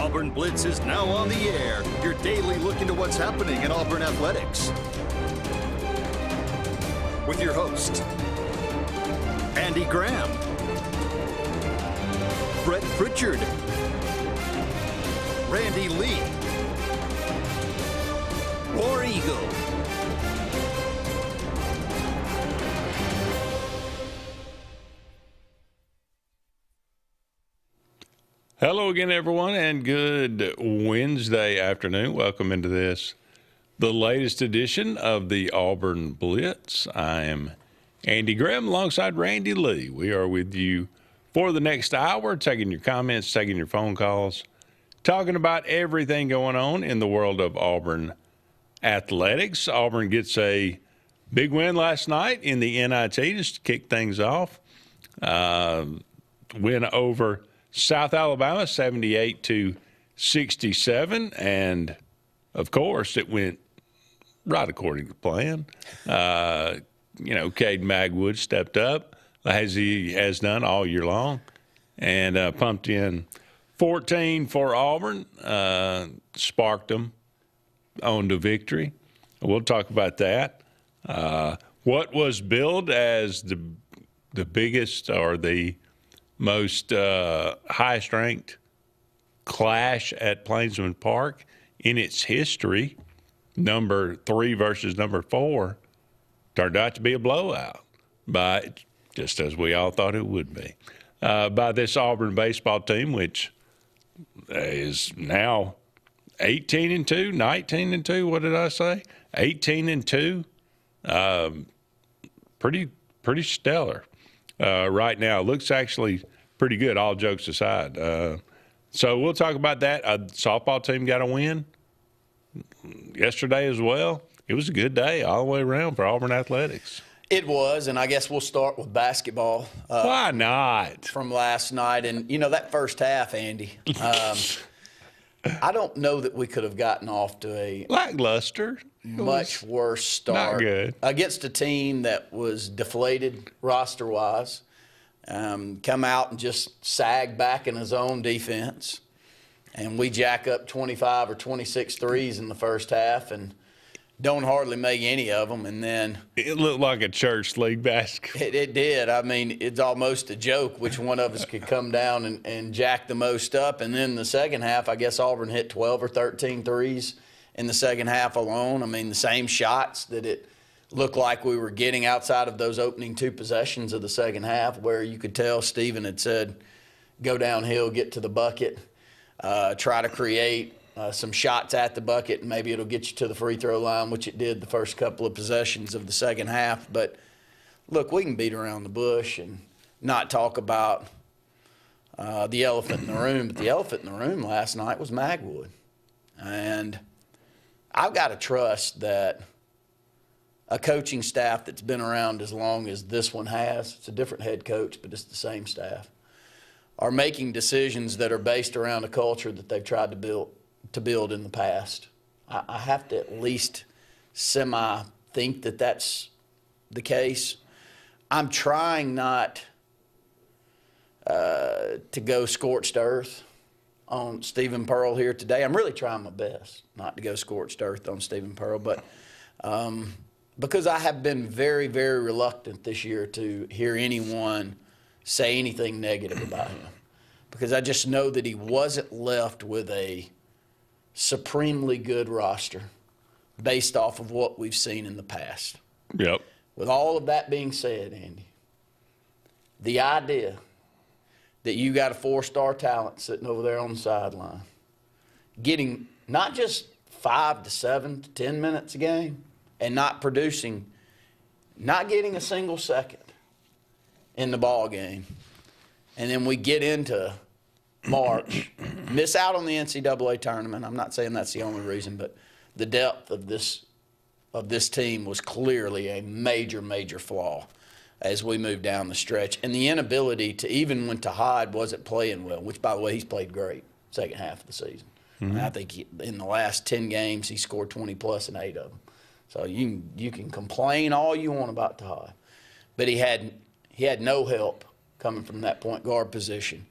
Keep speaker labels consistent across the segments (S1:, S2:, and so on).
S1: Auburn Blitz is now on the air. Your daily look into what's happening in Auburn athletics. With your host, Andy Graham, Brett Pritchard, Randy Lee, War Eagle.
S2: Hello again, everyone, and good Wednesday afternoon. Welcome into the latest edition of the Auburn Blitz. I am Andy Graham alongside Randy Lee. We are with you for the next hour, taking your comments, taking your phone calls, talking about everything going on in the world of Auburn athletics. Auburn gets a big win last night in the NIT just to kick things off. Win over South Alabama, 78-67, and of course it went right according to plan. Cade Magwood stepped up as he has done all year long, and pumped in 14 for Auburn, sparked them on to victory. We'll talk about that. What was billed as the biggest or the most highest-ranked clash at Plainsman Park in its history, number 3 versus number 4, turned out to be a blowout, just as we all thought it would be, by this Auburn baseball team, which is now 18-2, 19-2. What did I say? 18-2. Pretty stellar. Right now. Looks actually pretty good, all jokes aside. So we'll talk about that. Softball team got a win yesterday as well. It was a good day all the way around for Auburn athletics.
S3: It was, and I guess we'll start with basketball.
S2: Why not?
S3: From last night. And, that first half, Andy, I don't know that we could have gotten off to a
S2: lackluster,
S3: much worse start.
S2: Not good.
S3: Against a team that was deflated roster-wise, come out and just sag back in his own defense. And we jack up 25 or 26 threes in the first half and don't hardly make any of them. And then
S2: it looked like a church league basketball.
S3: It did. I mean, it's almost a joke which one of us could come down and jack the most up. And then the second half, I guess Auburn hit 12 or 13 threes in the second half alone. I mean, the same shots that it looked like we were getting outside of those opening 2 possessions of the second half, where you could tell Stephen had said, go downhill, get to the bucket, try to create some shots at the bucket, and maybe it'll get you to the free throw line, which it did the first couple of possessions of the second half. But, look, we can beat around the bush and not talk about the elephant in the room. But the elephant in the room last night was Magwood. And I've got to trust that a coaching staff that's been around as long as this one has, it's a different head coach, but it's the same staff, are making decisions that are based around a culture that they've tried to build in the past. I have to at least think that that's the case. I'm trying not to go scorched earth on Stephen Pearl here today. I'm really trying my best not to go scorched earth on Stephen Pearl, but because I have been very, very reluctant this year to hear anyone say anything negative about him, because I just know that he wasn't left with a supremely good roster based off of what we've seen in the past.
S2: Yep.
S3: With all of that being said, Andy, the idea that you got a 4-star talent sitting over there on the sideline getting not just 5 to 7 to 10 minutes a game and not producing, not getting a single second in the ball game, and then we get into March, miss out on the NCAA tournament. I'm not saying that's the only reason, but the depth of this team was clearly a major, major flaw as we move down the stretch. And the inability to, even when Tahad wasn't playing well, which, by the way, he's played great second half of the season. Mm-hmm. I think in the last 10 games he scored 20-plus in 8 of them. So you can complain all you want about Tahad. But he had no help coming from that point guard position.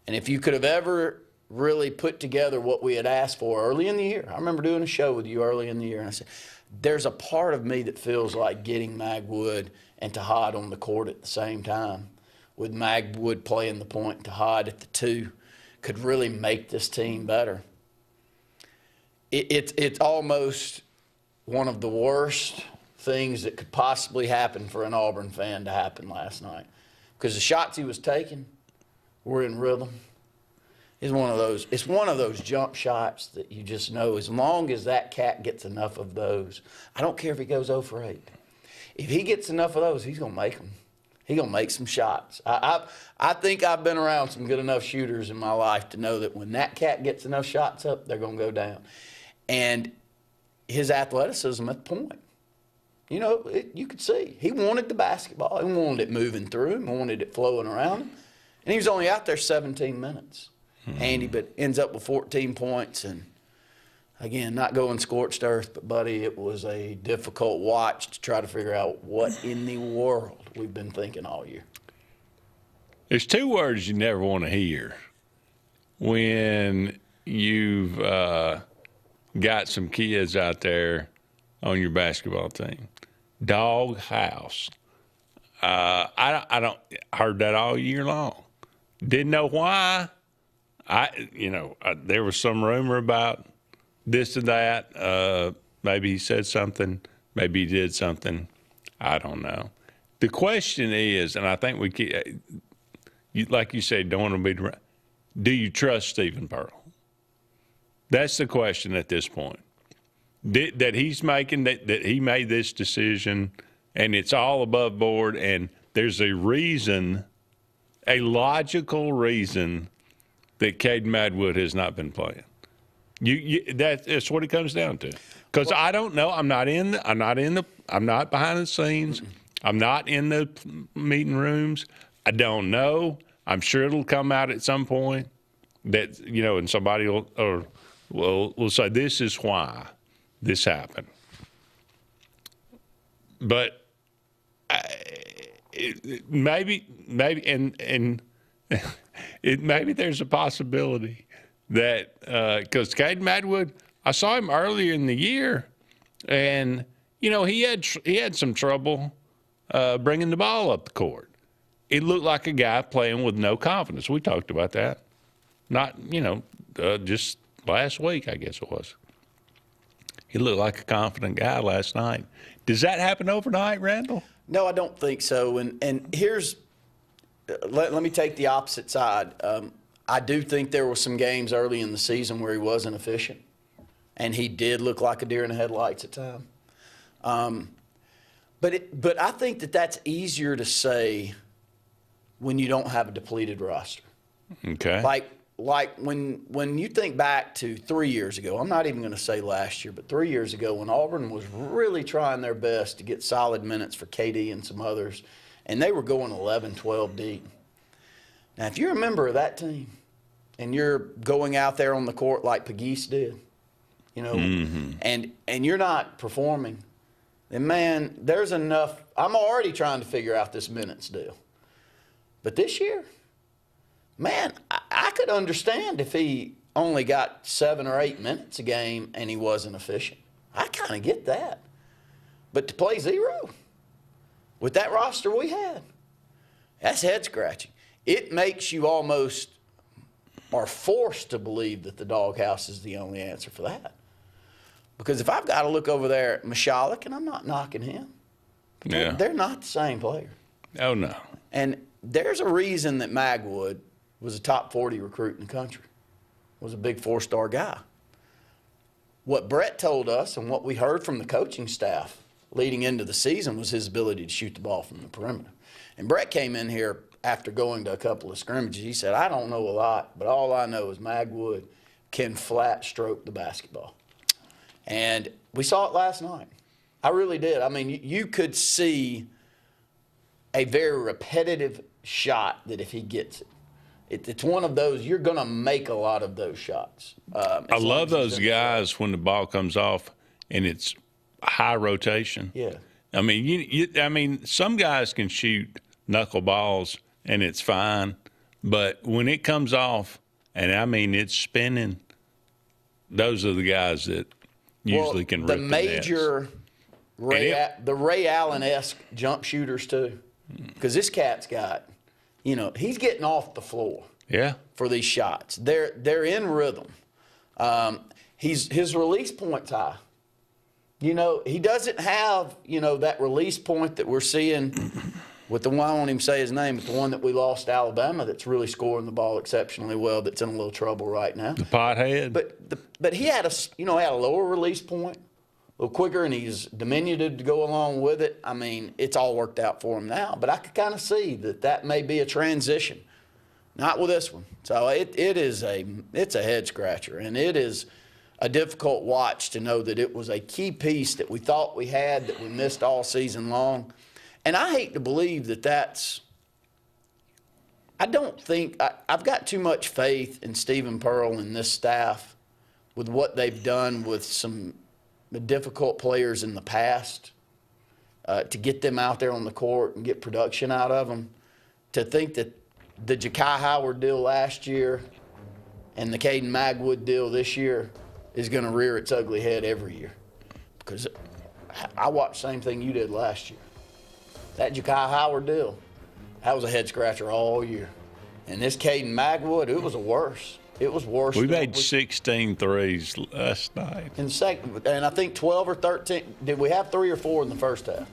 S3: And if you could have ever really put together what we had asked for early in the year. I remember doing a show with you early in the year, and I said, there's a part of me that feels like getting Magwood and Tahad on the court at the same time, with Magwood playing the point, Tahad at the 2, could really make this team better. It's almost one of the worst things that could possibly happen for an Auburn fan to happen last night, because the shots he was taking were in rhythm. It's one of those jump shots that you just know, as long as that cat gets enough of those, I don't care if he goes 0 for 8. If he gets enough of those, he's going to make them. He's going to make some shots. I think I've been around some good enough shooters in my life to know that when that cat gets enough shots up, they're going to go down. And his athleticism at the point, you know, you could see. He wanted the basketball. He wanted it moving through him. He wanted it flowing around him. And he was only out there 17 minutes. Andy, but ends up with 14 points. And, again, not going scorched earth, but, buddy, it was a difficult watch to try to figure out what in the world we've been thinking all year.
S2: There's 2 words you never want to hear when you've got some kids out there on your basketball team. Dog house. I don't heard that all year long. Didn't know why. There was some rumor about this and that. Maybe he said something. Maybe he did something. I don't know. The question is, and I think like you said, don't want to be. Do you trust Stephen Pearl? That's the question at this point. That he's making that he made this decision, and it's all above board, and there's a reason, a logical reason, that Caden Magwood has not been playing. That's what it comes down to. Because I don't know. I'm not behind the scenes. I'm not in the meeting rooms. I don't know. I'm sure it'll come out at some point that, and somebody will say, this is why this happened. But maybe there's a possibility that because Caden Magwood, I saw him earlier in the year, and he had some trouble bringing the ball up the court. It looked like a guy playing with no confidence. We talked about that. Not just last week, I guess it was. He looked like a confident guy last night. Does that happen overnight, Randall?
S3: No, I don't think so. And here's let me take the opposite side. I do think there were some games early in the season where he wasn't efficient, and he did look like a deer in the headlights at times. But I think that's easier to say when you don't have a depleted roster.
S2: Okay.
S3: Like when you think back to 3 years ago, I'm not even going to say last year, but 3 years ago when Auburn was really trying their best to get solid minutes for KD and some others, and they were going 11, 12 deep. Now, if you're a member of that team and you're going out there on the court like Pegues did, and you're not performing, then, man, there's enough. I'm already trying to figure out this minutes deal. But this year, man, I could understand if he only got 7 or 8 minutes a game and he wasn't efficient. I kind of get that. But to play 0 with that roster we had, that's head-scratching. It makes you almost are forced to believe that the doghouse is the only answer for that. Because if I've got to look over there at Michalek, and I'm not knocking him, they're not the same player.
S2: Oh, no.
S3: And there's a reason that Magwood was a top 40 recruit in the country, was a big 4-star guy. What Brett told us and what we heard from the coaching staff leading into the season was his ability to shoot the ball from the perimeter. And Brett came in here after going to a couple of scrimmages. He said, I don't know a lot, but all I know is Magwood can flat stroke the basketball. And we saw it last night. I really did. I mean, you could see a very repetitive shot that if he gets it, it's one of those, you're going to make a lot of those shots.
S2: I love those guys when the ball comes off and it's high rotation.
S3: Yeah.
S2: I mean, some guys can shoot knuckle balls and it's fine, but when it comes off And, I mean, it's spinning. Those are the guys that usually can rip
S3: the major the Ray Allen-esque jump shooters, too. Because this cat's got, he's getting off the floor.
S2: Yeah.
S3: For these shots. They're in rhythm. His release point's high. He doesn't have, that release point that we're seeing with the one, I won't even say his name, but the one that we lost to Alabama that's really scoring the ball exceptionally well, that's in a little trouble right now.
S2: The pothead.
S3: But he had a lower release point, a little quicker, and he's diminutive to go along with it. I mean, it's all worked out for him now. But I could kind of see that may be a transition. Not with this one. So it's a head scratcher, and it is a difficult watch to know that it was a key piece that we thought we had that we missed all season long. And I hate to believe I've got too much faith in Stephen Pearl and this staff with what they've done with some difficult players in the past to get them out there on the court and get production out of them, to think that the Ja'Kai Howard deal last year and the Caden Magwood deal this year is going to rear its ugly head every year. Because I watched the same thing you did last year. That Ja'Kai Howard deal, that was a head-scratcher all year. And this Caden Magwood, it was worse. It was worse.
S2: We made 16 threes last night.
S3: And I think 12 or 13. Did we have 3 or 4 in the first half?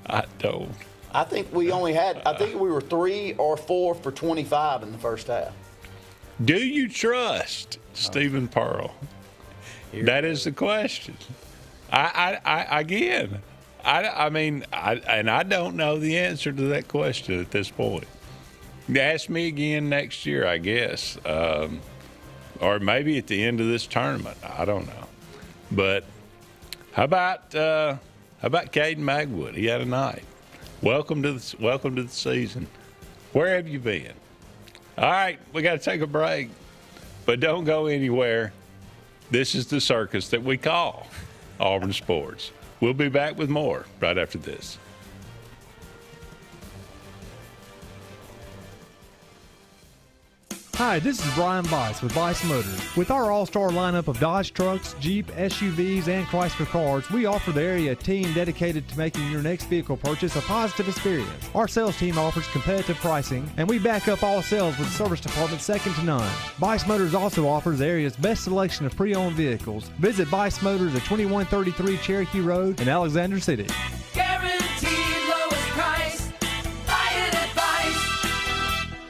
S2: I don't.
S3: I think we were 3 or 4 for 25 in the first half.
S2: Do you trust Stephen Pearl? That is the question. I don't know the answer to that question at this point. Ask me again next year, I guess, or maybe at the end of this tournament. I don't know. But how about Caden Magwood? He had a night. Welcome to the season. Where have you been? All right, we got to take a break, but don't go anywhere. This is the circus that we call Auburn Sports. We'll be back with more right after this.
S4: Hi, this is Brian Bice with Bice Motors. With our all-star lineup of Dodge trucks, Jeep, SUVs, and Chrysler cars, we offer the area team dedicated to making your next vehicle purchase a positive experience. Our sales team offers competitive pricing, and we back up all sales with a service department second to none. Bice Motors also offers the area's best selection of pre-owned vehicles. Visit Bice Motors at 2133 Cherokee Road in Alexander City.
S5: Guaranteed lowest price. Buy it at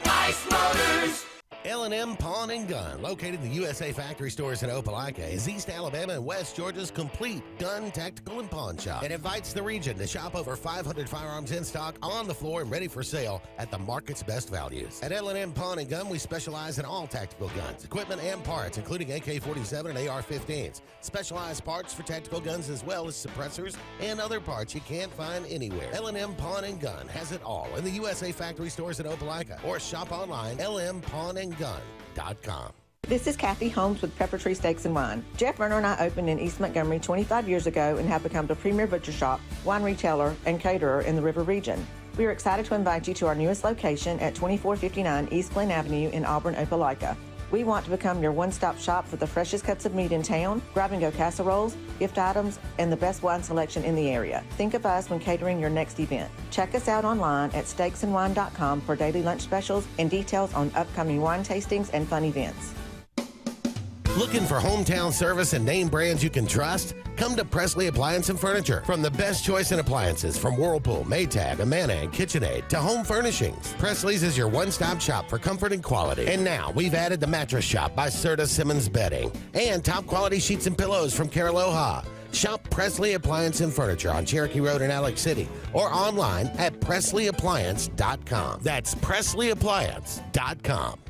S5: Bice Motors.
S6: L&M Pawn and Gun, located in the USA Factory Stores in Opelika, is East Alabama and West Georgia's complete gun, tactical, and pawn shop. It invites the region to shop over 500 firearms in stock, on the floor, and ready for sale at the market's best values. At L&M Pawn and Gun, we specialize in all tactical guns, equipment, and parts, including AK-47 and AR-15s. Specialized parts for tactical guns as well as suppressors and other parts you can't find anywhere. L&M Pawn and Gun has it all in the USA Factory Stores in Opelika, or shop online, lmpawnandgun.com.
S7: This is Kathy Holmes with Pepper Tree Steaks and Wine. Jeff Verner and I opened in East Montgomery 25 years ago and have become the premier butcher shop, wine retailer, and caterer in the River region. We are excited to invite you to our newest location at 2459 East Glen Avenue in Auburn, Opelika. We want to become your one-stop shop for the freshest cuts of meat in town, grab-and-go casseroles, gift items, and the best wine selection in the area. Think of us when catering your next event. Check us out online at steaksandwine.com for daily lunch specials and details on upcoming wine tastings and fun events.
S6: Looking for hometown service and name brands you can trust? Come to Presley Appliance and Furniture. From the best choice in appliances from Whirlpool, Maytag, Amana, and KitchenAid to home furnishings, Presley's is your one-stop shop for comfort and quality. And now we've added the Mattress Shop by Serta Simmons Bedding and top-quality sheets and pillows from Caraloha. Shop Presley Appliance and Furniture on Cherokee Road in Alex City or online at PresleyAppliance.com. That's PresleyAppliance.com.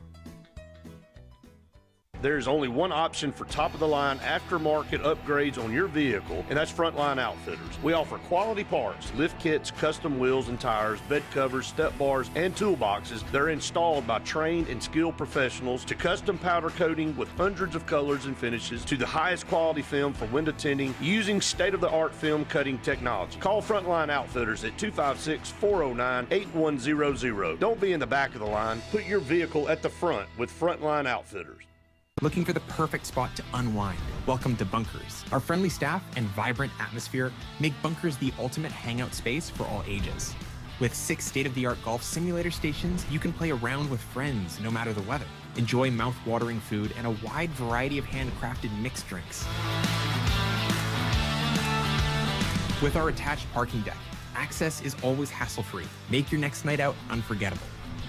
S8: There's only one option for top-of-the-line aftermarket upgrades on your vehicle, and that's Frontline Outfitters. We offer quality parts, lift kits, custom wheels and tires, bed covers, step bars, and toolboxes that are installed by trained and skilled professionals, to custom powder coating with hundreds of colors and finishes, to the highest quality film for window tinting using state-of-the-art film cutting technology. Call Frontline Outfitters at 256-409-8100. Don't be in the back of the line. Put your vehicle at the front with Frontline Outfitters.
S9: Looking for the perfect spot to unwind? Welcome to Bunkers. Our friendly staff and vibrant atmosphere make Bunkers the ultimate hangout space for all ages. With 6 state-of-the-art golf simulator stations, you can play around with friends no matter the weather. Enjoy mouth-watering food and a wide variety of handcrafted mixed drinks. With our attached parking deck, access is always hassle-free. Make your next night out unforgettable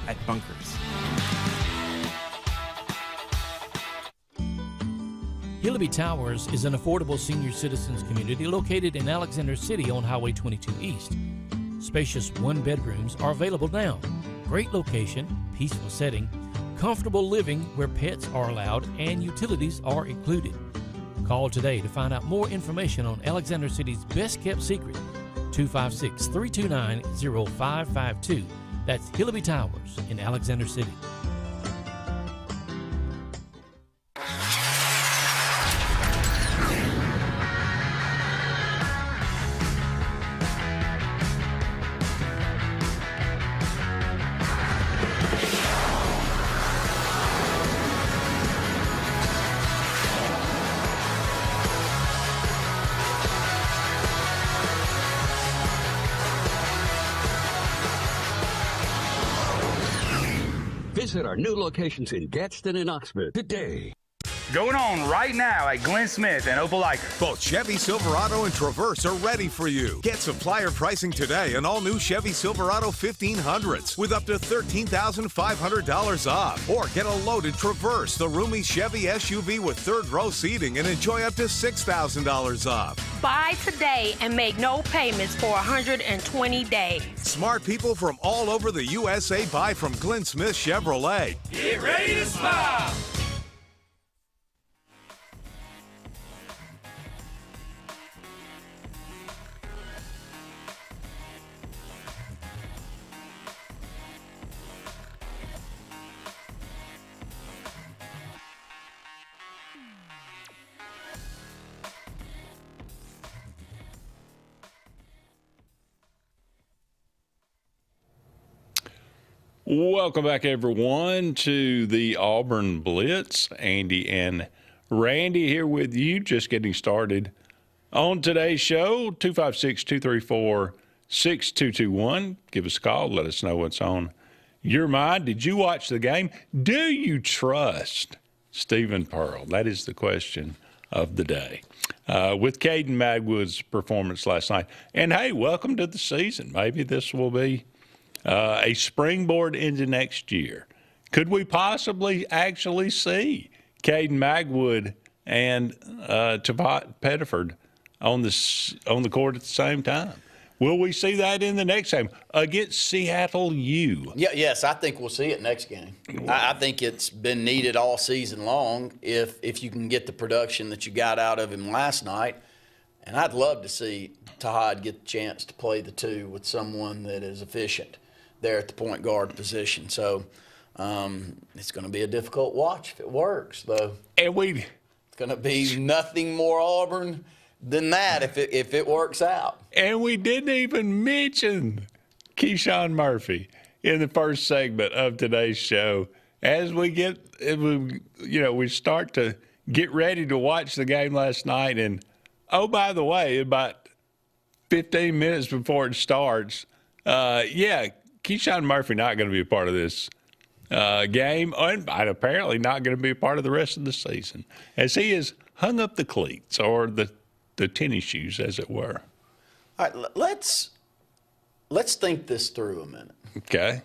S9: at Bunkers.
S10: Hillaby Towers is an affordable senior citizens community located in Alexander City on Highway 22 East. Spacious one-bedrooms are available now. Great location, peaceful setting, comfortable living where pets are allowed and utilities are included. Call today to find out more information on Alexander City's best-kept secret, 256-329-0552. That's Hillaby Towers in Alexander City.
S11: Visit our new locations in Gadsden and Oxford today.
S12: Going on right now at Glenn Smith and Opelika.
S13: Both Chevy Silverado and Traverse are ready for you. Get supplier pricing today on all new Chevy Silverado 1500s with up to $13,500 off. Or get a loaded Traverse, the roomy Chevy SUV with third row seating, and enjoy up to $6,000 off.
S14: Buy today and make no payments for 120 days.
S13: Smart people from all over the USA buy from Glenn Smith Chevrolet.
S5: Get ready to smile.
S2: Welcome back, everyone, to the Auburn Blitz. Andy and Randy here with you, just getting started on today's show. 256-234-6221. Give us a call. Let us know what's on your mind. Did you watch the game? Do you trust Stephen Pearl? That is the question of the day. With Caden Magwood's performance last night. And, hey, welcome to the season. Maybe this will be a springboard into next year. Could we possibly actually see Caden Magwood and Tavot Pettiford on the court at the same time? Will we see that in the next game against Seattle U?
S3: Yes, I think we'll see it next game. I think it's been needed all season long if you can get the production that you got out of him last night. And I'd love to see Tahad get the chance to play the two with someone that is efficient there at the point guard position. So it's going to be a difficult watch if it works, though.
S2: And
S3: it's going to be nothing more Auburn than that if it works out.
S2: And we didn't even mention Keyshawn Murphy in the first segment of today's show. As we start to get ready to watch the game last night, and oh, by the way, about 15 minutes before it starts, Keyshawn Murphy not going to be a part of this game, and apparently not going to be a part of the rest of the season, as he has hung up the cleats, or the tennis shoes, as it were.
S3: All right, let's think this through a minute.
S2: Okay.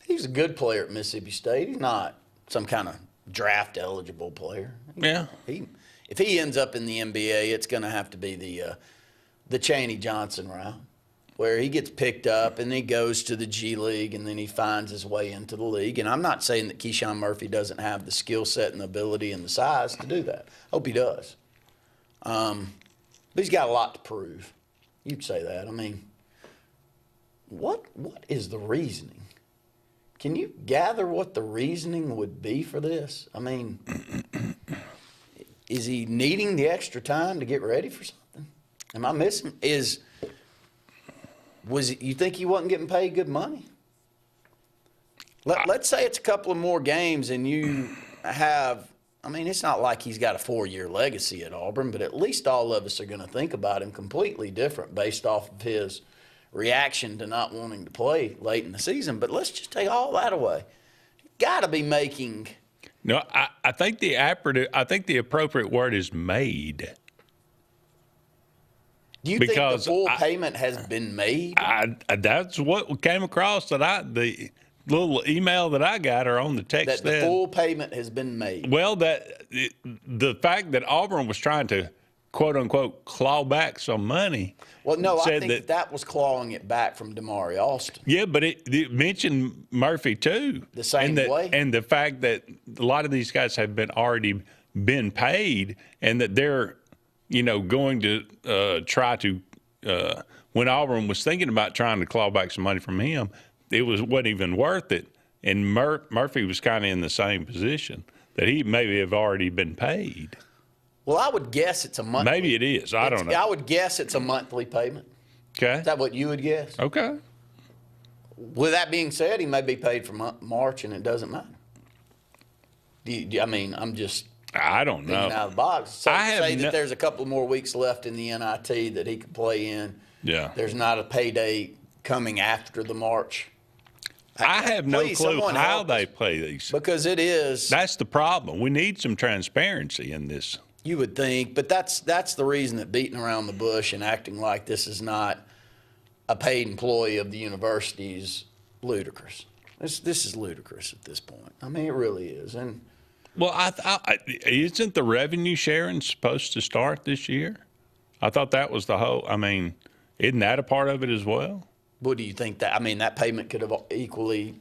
S3: He's a good player at Mississippi State. He's not some kind of draft-eligible player.
S2: Yeah.
S3: If he ends up in the NBA, it's going to have to be the Chaney Johnson route, where he gets picked up and he goes to the G League and then he finds his way into the league. And I'm not saying that Keyshawn Murphy doesn't have the skill set and the ability and the size to do that. I hope he does. But he's got a lot to prove. You'd say that. I mean, what is the reasoning? Can you gather what the reasoning would be for this? I mean, is he needing the extra time to get ready for something? Am I missing? You think he wasn't getting paid good money? Let's say it's a couple of more games and you have – I mean, it's not like he's got a 4-year legacy at Auburn, but at least all of us are going to think about him completely different based off of his reaction to not wanting to play late in the season. But let's just take all that away. Got to be making –
S2: No, I think the appropriate word is made.
S3: Do you think the full payment has been made?
S2: That's what came across the little email that I got or on the text.
S3: That the full payment has been made.
S2: Well, the fact that Auburn was trying to, quote unquote, claw back some money.
S3: Well, no, I think that was clawing it back from Damari Alston.
S2: Yeah, but it mentioned Murphy too.
S3: The same way.
S2: And the fact that a lot of these guys have already been paid, and that they're going to try to, when Auburn was thinking about trying to claw back some money from him, it wasn't even worth it. And Murphy was kind of in the same position, that he maybe have already been paid.
S3: Well, I would guess it's a monthly.
S2: Maybe it is. I don't know.
S3: I would guess it's a monthly payment.
S2: Okay.
S3: Is that what you would guess?
S2: Okay.
S3: With that being said, he may be paid for March, and it doesn't matter. I'm just –
S2: I don't know.
S3: Out of the box. Say that there's a couple more weeks left in the NIT that he could play in.
S2: Yeah.
S3: There's not a payday coming after the March.
S2: I have no clue how they play these.
S3: Because it is.
S2: That's the problem. We need some transparency in this.
S3: You would think, but that's the reason that beating around the bush and acting like this is not a paid employee of the university is ludicrous. This is ludicrous at this point. I mean, it really is. And
S2: well, isn't the revenue sharing supposed to start this year? I thought that was the whole. I mean, isn't that a part of it as well?
S3: What do you think that? I mean, that payment could have equally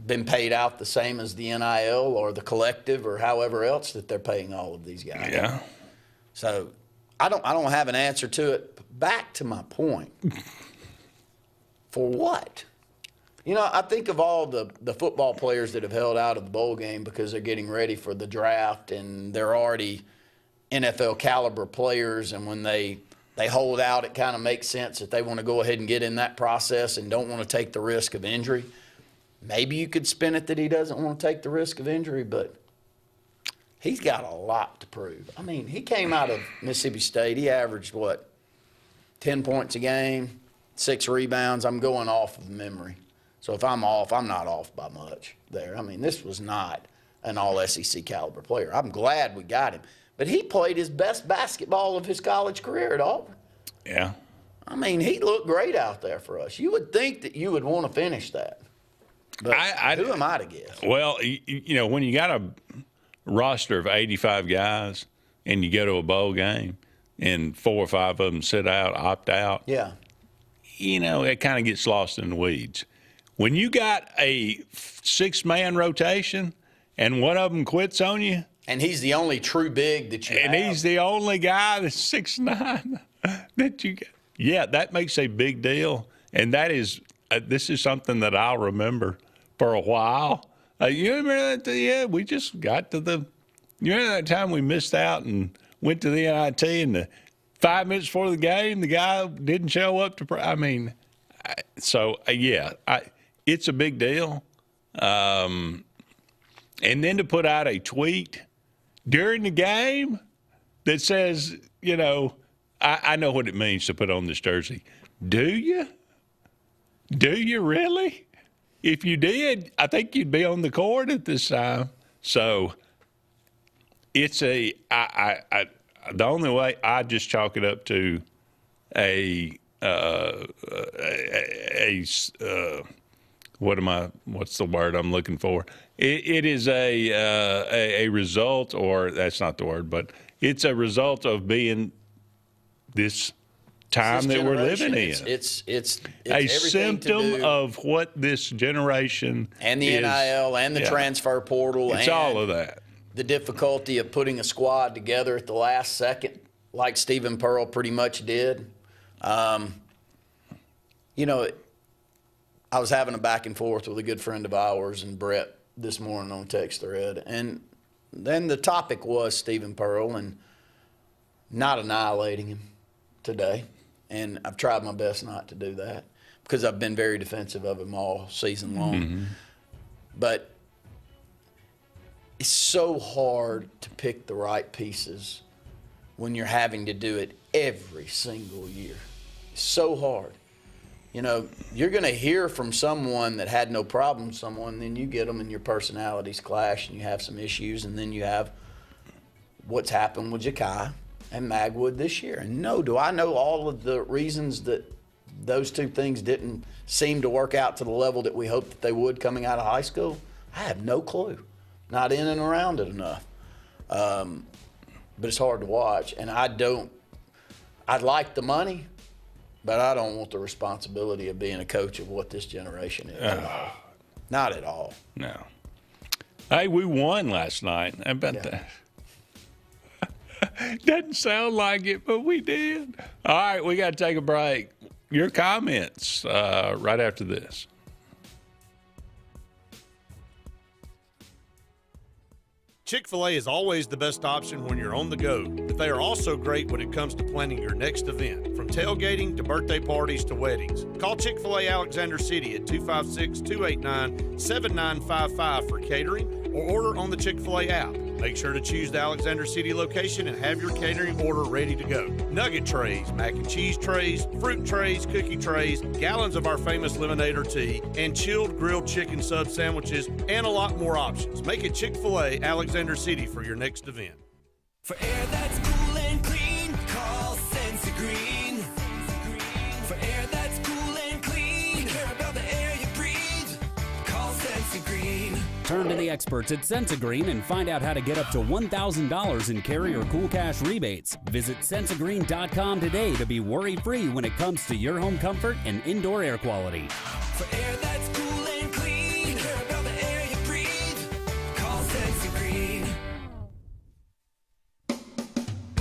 S3: been paid out the same as the NIL or the collective or however else that they're paying all of these guys.
S2: Yeah.
S3: So I don't have an answer to it. Back to my point. For what? I think of all the football players that have held out of the bowl game because they're getting ready for the draft and they're already NFL caliber players, and when they hold out, it kind of makes sense that they want to go ahead and get in that process and don't want to take the risk of injury. Maybe you could spin it that he doesn't want to take the risk of injury, but he's got a lot to prove. I mean, he came out of Mississippi State. He averaged, 10 points a game, 6 rebounds. I'm going off of memory. So if I'm off, I'm not off by much there. I mean, this was not an all-SEC caliber player. I'm glad we got him. But he played his best basketball of his college career at Auburn.
S2: Yeah.
S3: I mean, he looked great out there for us. You would think that you would want to finish that. But who am I to guess?
S2: Well, when you got a roster of 85 guys and you go to a bowl game and 4 or 5 of them sit out, opt out,
S3: yeah,
S2: it kind of gets lost in the weeds. When you got a 6-man rotation and one of them quits on you,
S3: and he's the only true big that you have.
S2: And he's the only guy that's 6'9" that you get. Yeah, that makes a big deal. And that is this is something that I'll remember for a while. You remember that? Yeah, we just got to that time we missed out and went to the NIT, and 5 minutes before the game, the guy didn't show up it's a big deal. And then to put out a tweet during the game that says, I know what it means to put on this jersey. Do you? Do you really? If you did, I think you'd be on the court at this time. So it's the only way I just chalk it up to what's the word I'm looking for? It is a result, or that's not the word, but it's a result of being this time that we're living in.
S3: It's
S2: a symptom of what this generation
S3: and the
S2: is,
S3: NIL and the transfer portal.
S2: It's
S3: and
S2: all of that.
S3: The difficulty of putting a squad together at the last second, like Stephen Pearl pretty much did. I was having a back and forth with a good friend of ours and Brett this morning on text thread, and then the topic was Stephen Pearl and not annihilating him today. And I've tried my best not to do that because I've been very defensive of him all season long. Mm-hmm. But it's so hard to pick the right pieces when you're having to do it every single year. It's so hard. You know, you're going to hear from someone that had no problem, then you get them and your personalities clash and you have some issues, and then you have what's happened with Ja'Kai and Magwood this year. And no, do I know all of the reasons that those two things didn't seem to work out to the level that we hoped that they would coming out of high school? I have no clue. Not in and around it enough. But it's hard to watch. And I'd like the money, but I don't want the responsibility of being a coach of what this generation is. Not at all.
S2: No. Hey, we won last night. How about that? Doesn't sound like it, but we did. All right, we got to take a break. Your comments right after this.
S8: Chick-fil-A is always the best option when you're on the go, but they are also great when it comes to planning your next event. From tailgating to birthday parties to weddings. Call Chick-fil-A Alexander City at 256-289-7955 for catering or order on the Chick-fil-A app. Make sure to choose the Alexander City location and have your catering order ready to go. Nugget trays, mac and cheese trays, fruit trays, cookie trays, gallons of our famous lemonade or tea, and chilled grilled chicken sub sandwiches, and a lot more options. Make it Chick-fil-A Alexander City for your next event.
S5: For air that's cool and clean, call Senza Green. For air that's cool and clean, care about the air you breathe, call Senza Green.
S15: Turn to the experts at Sensagreen and find out how to get up to $1,000 in carrier cool cash rebates. Visit Sensagreen.com today to be worry-free when it comes to your home comfort and indoor air quality.
S5: For air that's cool and clean, care about the air you breathe, call Senza Green.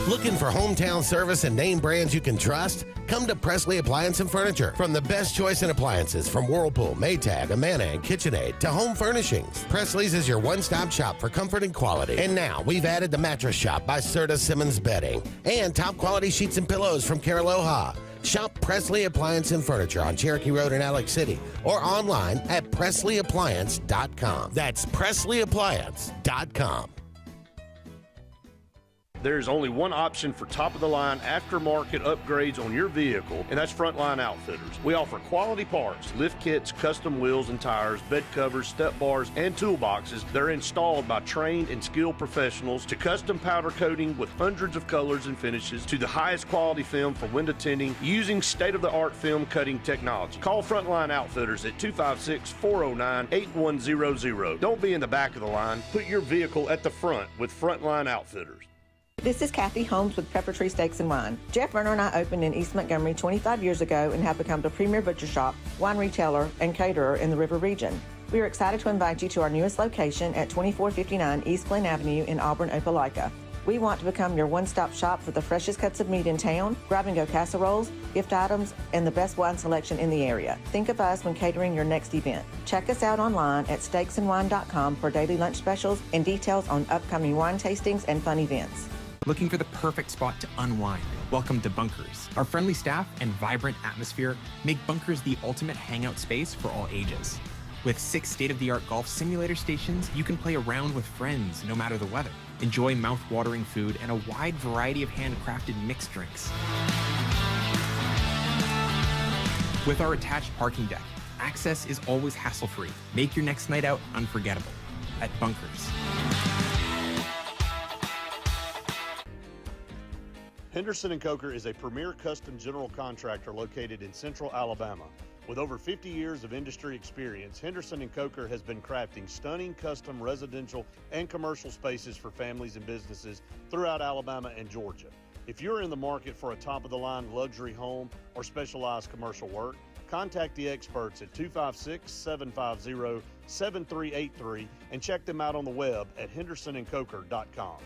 S6: Looking for hometown service and name brands you can trust? Come to Presley Appliance and Furniture. From the best choice in appliances from Whirlpool, Maytag, Amana, and KitchenAid to home furnishings, Presley's is your one-stop shop for comfort and quality. And now we've added the Mattress Shop by Serta Simmons Bedding and top quality sheets and pillows from Caraloha. Shop Presley Appliance and Furniture on Cherokee Road in Alex City or online at PresleyAppliance.com. That's PresleyAppliance.com.
S8: There's only one option for top-of-the-line aftermarket upgrades on your vehicle, and that's Frontline Outfitters. We offer quality parts, lift kits, custom wheels and tires, bed covers, step bars, and toolboxes. They're installed by trained and skilled professionals, to custom powder coating with hundreds of colors and finishes, to the highest quality film for window tinting using state-of-the-art film cutting technology. Call Frontline Outfitters at 256-409-8100. Don't be in the back of the line. Put your vehicle at the front with Frontline Outfitters.
S7: This is Kathy Holmes with Preparatory Steaks and Wine. Jeff Verner and I opened in East Montgomery 25 years ago and have become the premier butcher shop, wine retailer, and caterer in the River region. We are excited to invite you to our newest location at 2459 East Glen Avenue in Auburn, Opelika. We want to become your one-stop shop for the freshest cuts of meat in town, grab-and-go casseroles, gift items, and the best wine selection in the area. Think of us when catering your next event. Check us out online at steaksandwine.com for daily lunch specials and details on upcoming wine tastings and fun events.
S9: Looking for the perfect spot to unwind? Welcome to Bunkers. Our friendly staff and vibrant atmosphere make Bunkers the ultimate hangout space for all ages. With 6 state-of-the-art golf simulator stations, you can play around with friends no matter the weather. Enjoy mouth-watering food and a wide variety of handcrafted mixed drinks. With our attached parking deck, access is always hassle-free. Make your next night out unforgettable at Bunkers.
S8: Henderson & Coker is a premier custom general contractor located in central Alabama. With over 50 years of industry experience, Henderson & Coker has been crafting stunning custom residential and commercial spaces for families and businesses throughout Alabama and Georgia. If you're in the market for a top-of-the-line luxury home or specialized commercial work, contact the experts at 256-750-7383 and check them out on the web at hendersonandcoker.com.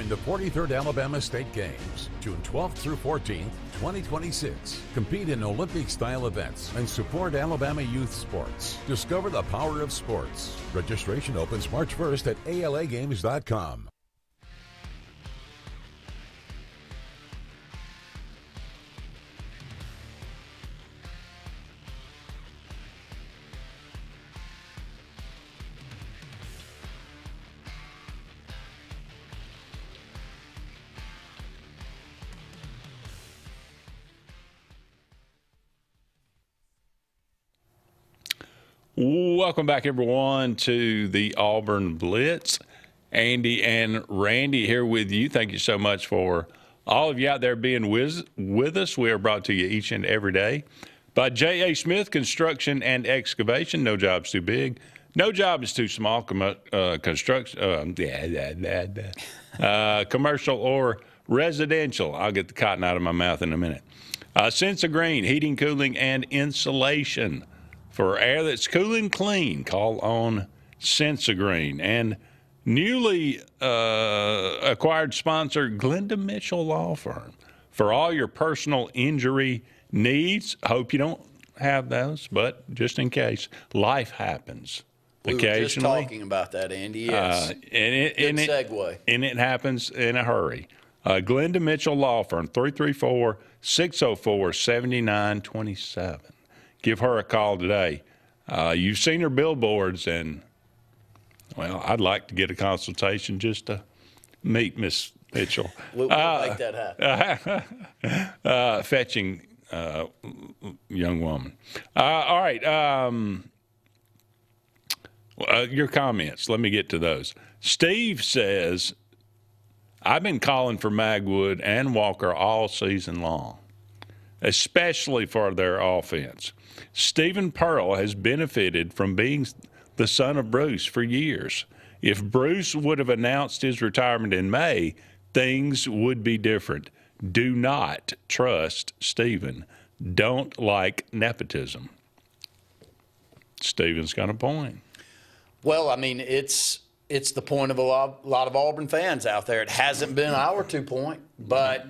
S16: Join the 43rd Alabama State Games, June 12th through 14th, 2026. Compete in Olympic-style events and support Alabama youth sports. Discover the power of sports. Registration opens March 1st at alagames.com.
S2: Welcome back, everyone, to the Auburn Blitz. Andy and Randy here with you. Thank you so much for all of you out there being with us. We are brought to you each and every day by J.A. Smith Construction and Excavation. No job's too big. No job is too small. Construction, commercial or residential. I'll get the cotton out of my mouth in a minute. Sense of Green, heating, cooling, and insulation. For air that's cool and clean, call on Sense of Green. And newly acquired sponsor, Glenda Mitchell Law Firm. For all your personal injury needs, hope you don't have those, but just in case, life happens occasionally.
S3: We were just talking about that, Andy, yes. Good segue.
S2: And it happens in a hurry. Glenda Mitchell Law Firm, 334-604-7927. Give her a call today. You've seen her billboards, and, well, I'd like to get a consultation just to meet Miss Mitchell.
S3: We'll make that happen.
S2: Fetching young woman. All right. Your comments. Let me get to those. Steve says, I've been calling for Magwood and Walker all season long, especially for their offense. Stephen Pearl has benefited from being the son of Bruce for years. If Bruce would have announced his retirement in May, things would be different. Do not trust Stephen. Don't like nepotism. Stephen's got a point.
S3: Well, I mean, it's the point of a lot of Auburn fans out there. It hasn't been our 2 point, but,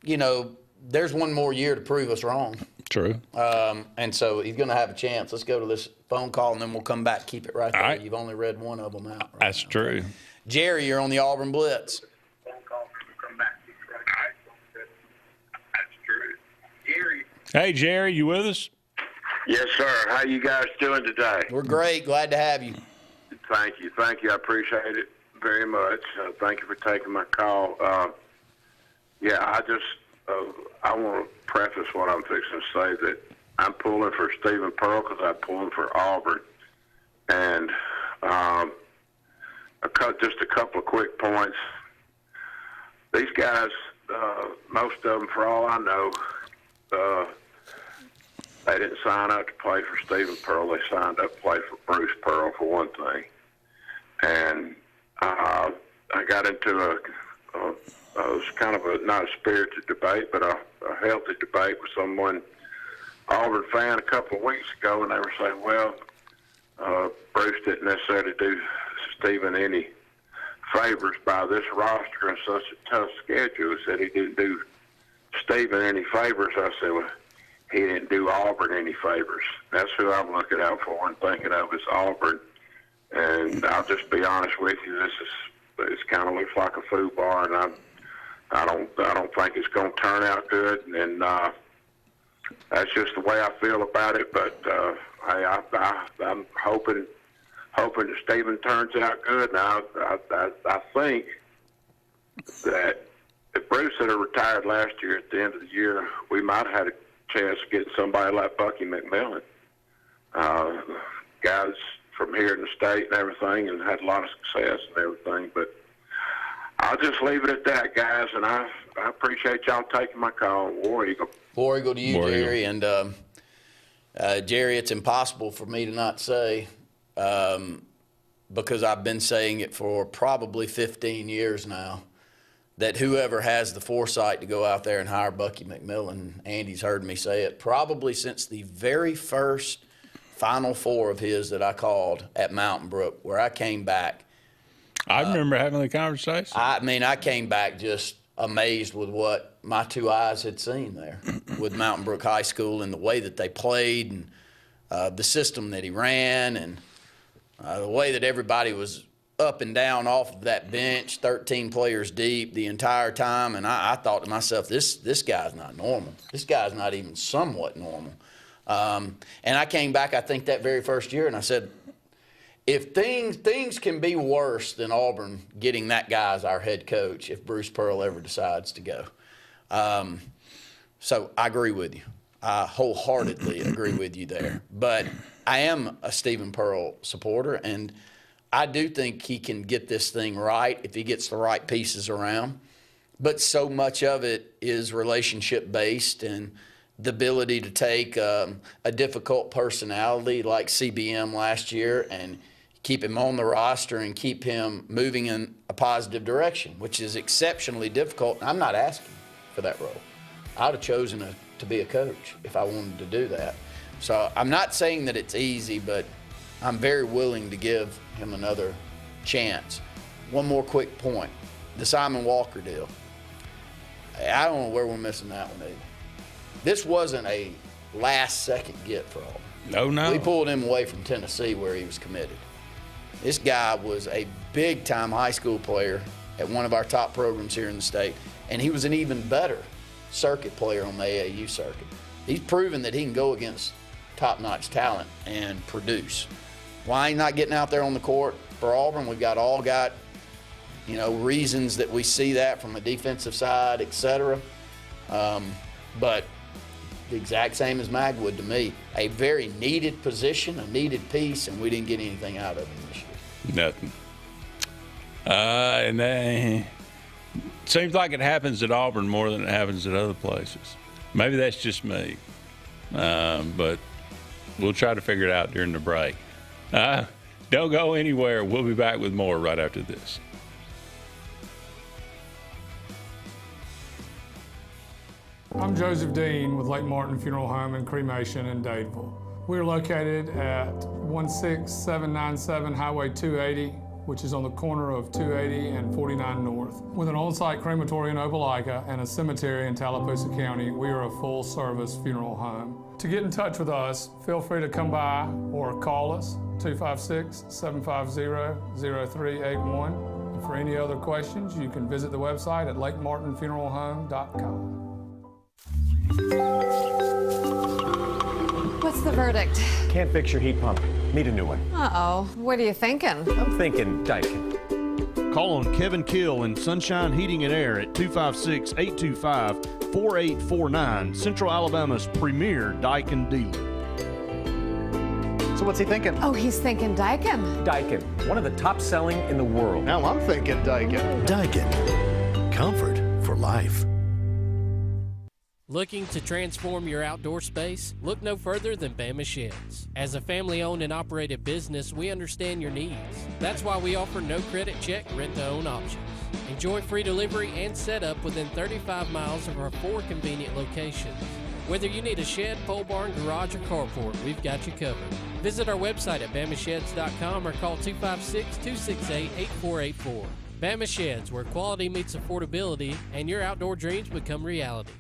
S3: you know, there's one more year to prove us wrong.
S2: True.
S3: And so he's going to have a chance. Let's go to this phone call, and then we'll come back. Keep it right there.
S2: Right.
S3: You've only read one of them out. Right
S2: That's
S3: now.
S2: true.
S3: Jerry, you're on the Auburn Blitz.
S2: Hey, Jerry, you with us?
S17: Yes, sir. How you guys doing today?
S3: We're great. Glad to have you.
S17: Thank you. Thank you. I appreciate it very much. Thank you for taking my call. I want to preface what I'm fixing to say that I'm pulling for Stephen Pearl because I'm pulling for Auburn. And just a couple of quick points. These guys, most of them, for all I know, they didn't sign up to play for Stephen Pearl. They signed up to play for Bruce Pearl, for one thing. And I got into it was kind of not a spirited debate, but a healthy debate with someone, Auburn fan, a couple of weeks ago, and they were saying, well, Bruce didn't necessarily do Stephen any favors by this roster and such a tough schedule. He said he didn't do Stephen any favors. I said, well, he didn't do Auburn any favors. That's who I'm looking out for and thinking of is Auburn. And I'll just be honest with you, this kind of looks like a food bar, and I don't think it's going to turn out good. And that's just the way I feel about it. But I'm hoping that Stephen turns out good. Now I think that if Bruce had retired last year at the end of the year, we might have had a chance of getting somebody like Bucky McMillan. Guys from here in the state and everything, and had a lot of success and everything. But I'll just leave it at that, guys, and I appreciate y'all taking my call. War Eagle.
S3: War Eagle to you, Jerry. And Jerry, it's impossible for me to not say, because I've been saying it for probably 15 years now, that whoever has the foresight to go out there and hire Bucky McMillan, Andy's heard me say it, probably since the very first Final Four of his that I called at Mountain Brook, where I came back.
S2: I remember having the conversation.
S3: I mean, I came back just amazed with what my two eyes had seen there with Mountain Brook High School and the way that they played and the system that he ran and the way that everybody was up and down off of that bench, 13 players deep the entire time. And I thought to myself, this guy's not normal. This guy's not even somewhat normal. And I came back, I think, that very first year, and I said, if things can be worse than Auburn getting that guy as our head coach if Bruce Pearl ever decides to go. So I agree with you. I wholeheartedly agree with you there. But I am a Stephen Pearl supporter, and I do think he can get this thing right if he gets the right pieces around. But so much of it is relationship-based, and the ability to take a difficult personality like CBM last year and keep him on the roster and keep him moving in a positive direction, which is exceptionally difficult. I'm not asking for that role. I would have chosen to be a coach if I wanted to do that. So I'm not saying that it's easy, but I'm very willing to give him another chance. One more quick point, the Simon Walker deal. I don't know where we're missing that one either. This wasn't a last-second get for Auburn.
S2: No.
S3: We pulled him away from Tennessee where he was committed. This guy was a big-time high school player at one of our top programs here in the state, and he was an even better circuit player on the AAU circuit. He's proven that he can go against top-notch talent and produce. Why he's not getting out there on the court for Auburn? We've all got reasons that we see that from a defensive side, et cetera. But the exact same as Magwood to me. A very needed position, a needed piece, and we didn't get anything out of him this year.
S2: Nothing. And then it seems like it happens at Auburn more than it happens at other places. Maybe that's just me. But we'll try to figure it out during the break. Don't go anywhere. We'll be back with more right after this.
S18: I'm Joseph Dean with Lake Martin Funeral Home and Cremation in Dadeville. We're located at 16797 Highway 280, which is on the corner of 280 and 49 North. With an on-site crematory in Opelika and a cemetery in Tallapoosa County, we are a full-service funeral home. To get in touch with us, feel free to come by or call us, 256-750-0381. And for any other questions, you can visit the website at lakemartinfuneralhome.com.
S19: What's the verdict?
S20: Can't fix your heat pump. Need a new one.
S19: Uh-oh. What are you thinking?
S20: I'm thinking Daikin.
S8: Call on Kevin Kill in Sunshine Heating and Air at 256-825-4849, Central Alabama's premier Daikin dealer.
S20: So what's he thinking?
S19: Oh, he's thinking Daikin.
S20: Daikin, one of the top selling in the world.
S8: Now I'm thinking Daikin.
S6: Daikin. Comfort for life.
S10: Looking to transform your outdoor space? Look no further than Bama Sheds. As a family-owned and operated business, we understand your needs. That's why we offer no credit check rent-to-own options. Enjoy free delivery and setup within 35 miles of our 4 convenient locations. Whether you need a shed, pole barn, garage, or carport, we've got you covered. Visit our website at BamaSheds.com or call 256-268-8484. Bama Sheds, where quality meets affordability and your outdoor dreams become reality.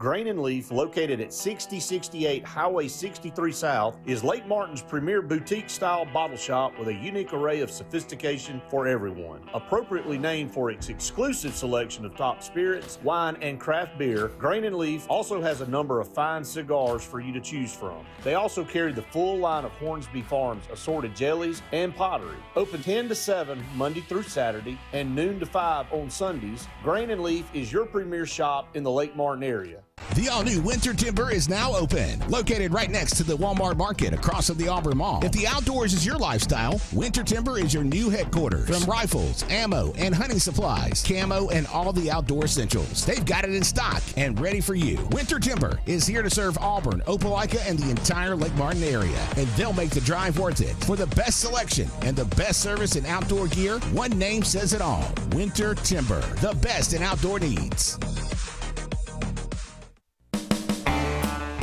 S8: Grain and Leaf, located at 6068 Highway 63 South, is Lake Martin's premier boutique-style bottle shop with a unique array of sophistication for everyone. Appropriately named for its exclusive selection of top spirits, wine, and craft beer, Grain and Leaf also has a number of fine cigars for you to choose from. They also carry the full line of Hornsby Farms assorted jellies and pottery. Open 10 to 7 Monday through Saturday and noon to 5 on Sundays, Grain and Leaf is your premier shop in the Lake Martin area.
S21: The all-new Winter Timber is now open. Located right next to the Walmart Market across from the Auburn Mall. If the outdoors is your lifestyle, Winter Timber is your new headquarters. From rifles, ammo, and hunting supplies, camo, and all the outdoor essentials, they've got it in stock and ready for you. Winter Timber is here to serve Auburn, Opelika, and the entire Lake Martin area, and they'll make the drive worth it. For the best selection and the best service in outdoor gear, one name says it all. Winter Timber, the best in outdoor needs.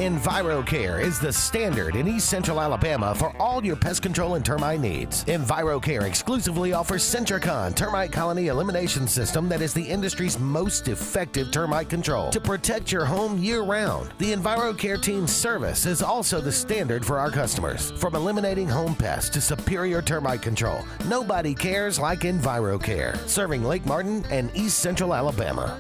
S6: EnviroCare is the standard in East Central Alabama for all your pest control and termite needs. EnviroCare exclusively offers Centricon termite colony elimination system that is the industry's most effective termite control to protect your home year-round. The EnviroCare team's service is also the standard for our customers. From eliminating home pests to superior termite control, nobody cares like EnviroCare, serving Lake Martin and East Central Alabama.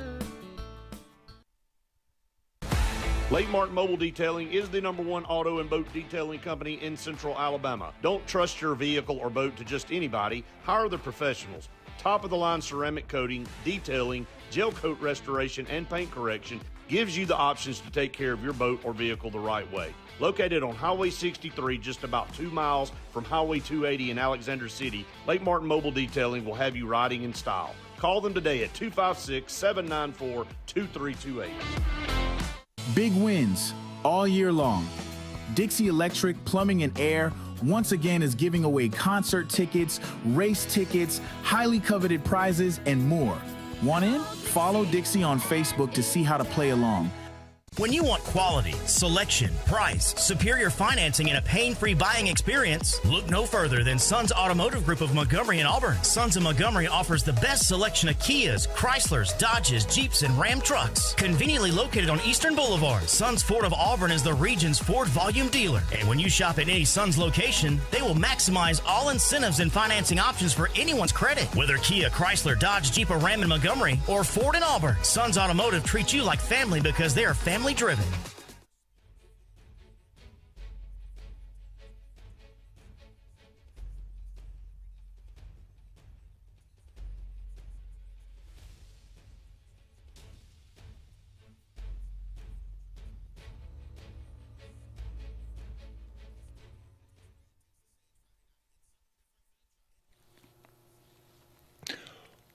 S8: Lake Martin Mobile Detailing is the #1 auto and boat detailing company in Central Alabama. Don't trust your vehicle or boat to just anybody. Hire the professionals. Top-of-the-line ceramic coating, detailing, gel coat restoration, and paint correction gives you the options to take care of your boat or vehicle the right way. Located on Highway 63, just about 2 miles from Highway 280 in Alexander City, Lake Martin Mobile Detailing will have you riding in style. Call them today at 256-794-2328.
S1: Big wins all year long. Dixie Electric Plumbing and Air once again is giving away concert tickets, race tickets, highly coveted prizes, and more. Want in? Follow Dixie on Facebook to see how to play along.
S22: When you want quality, selection, price, superior financing, and a pain-free buying experience, look no further than Sons Automotive Group of Montgomery and Auburn. Sons of Montgomery offers the best selection of Kias, Chryslers, Dodges, Jeeps, and Ram trucks. Conveniently located on Eastern Boulevard, Sons Ford of Auburn is the region's Ford volume dealer. And when you shop at any Sons location, they will maximize all incentives and financing options for anyone's credit. Whether Kia, Chrysler, Dodge, Jeep, or Ram in Montgomery, or Ford in Auburn, Sons Automotive treats you like family because they are family driven.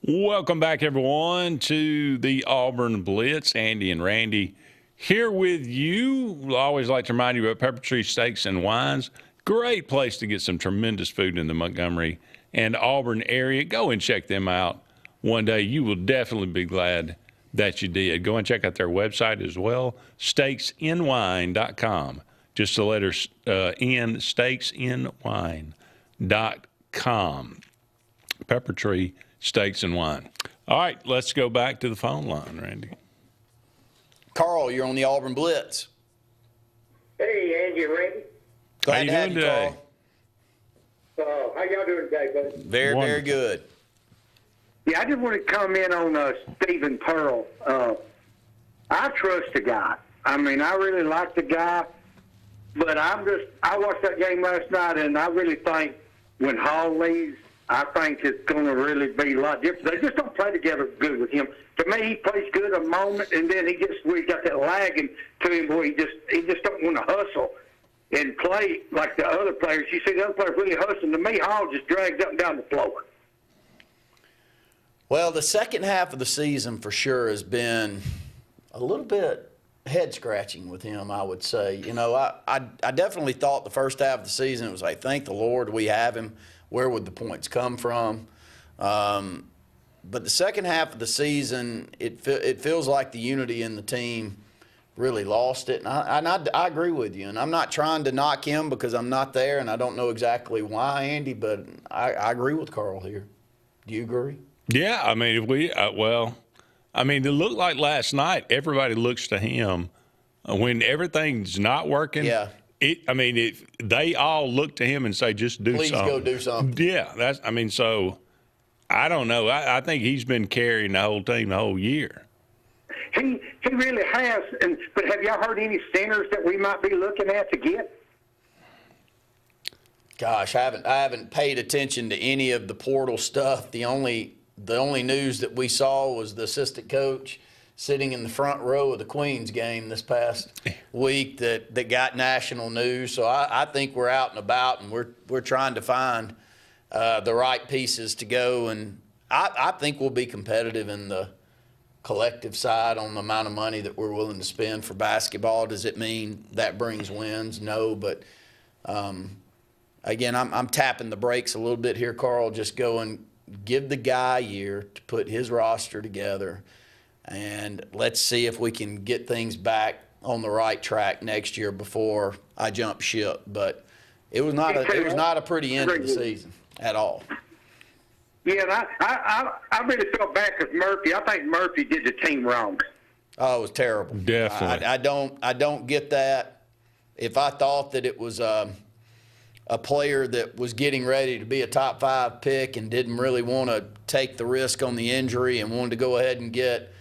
S2: Welcome back, everyone, to the Auburn Blitz. Andy and Randy here with you. I always like to remind you about Pepper Tree Steaks and Wines. Great place to get some tremendous food in the Montgomery and Auburn area. Go and check them out one day. You will definitely be glad that you did. Go and check out their website as well, steaksandwine.com. Just the letters N, steaksandwine.com. Pepper Tree Steaks and Wine. All right, let's go back to the phone line, Randy.
S3: Carl, you're on the Auburn Blitz.
S23: Hey, Andy and Randy.
S3: Glad to have you, Carl.
S23: How y'all doing today, buddy?
S3: Very, very good.
S23: Yeah, I just want to comment on Stephen Pearl. I trust the guy. I mean, I really like the guy, but I watched that game last night, and I really think when Hall leaves, I think it's going to really be a lot different. They just don't play together good with him. To me, he plays good a moment, and then he got that lagging to him where he just don't want to hustle and play like the other players. You see the other players really hustling. To me, Hall just drags up and down the floor.
S3: Well, the second half of the season for sure has been a little bit head-scratching with him, I would say. You know, I definitely thought the first half of the season, it was like, thank the Lord we have him. Where would the points come from? But the second half of the season, it feels like the unity in the team really lost it. And I agree with you. And I'm not trying to knock him because I'm not there and I don't know exactly why, Andy, but I agree with Carl here. Do you agree?
S2: Yeah, I mean, if we it looked like last night, everybody looks to him when everything's not working.
S3: Yeah.
S2: They all look to him and say, just do
S3: something. Please go do something.
S2: Yeah, so I don't know. I think he's been carrying the whole team the whole year.
S23: He really has. But have y'all heard any centers that we might be looking at to get?
S3: Gosh, I haven't paid attention to any of the portal stuff. The only news that we saw was the assistant coach sitting in the front row of the Queens game this past week that got national news. So I think we're out and about, and we're trying to find the right pieces to go. And I think we'll be competitive in the collective side on the amount of money that we're willing to spend for basketball. Does it mean that brings wins? No, but again, I'm tapping the brakes a little bit here, Carl. Just go and give the guy a year to put his roster together. And let's see if we can get things back on the right track next year before I jump ship. But it was not a pretty end of the season at all.
S23: Yeah, and I really felt bad because Murphy. I think Murphy did the team wrong.
S3: Oh, it was terrible.
S2: Definitely.
S3: I don't get that. If I thought that it was a player that was getting ready to be a top 5 pick and didn't really want to take the risk on the injury and wanted to go ahead and get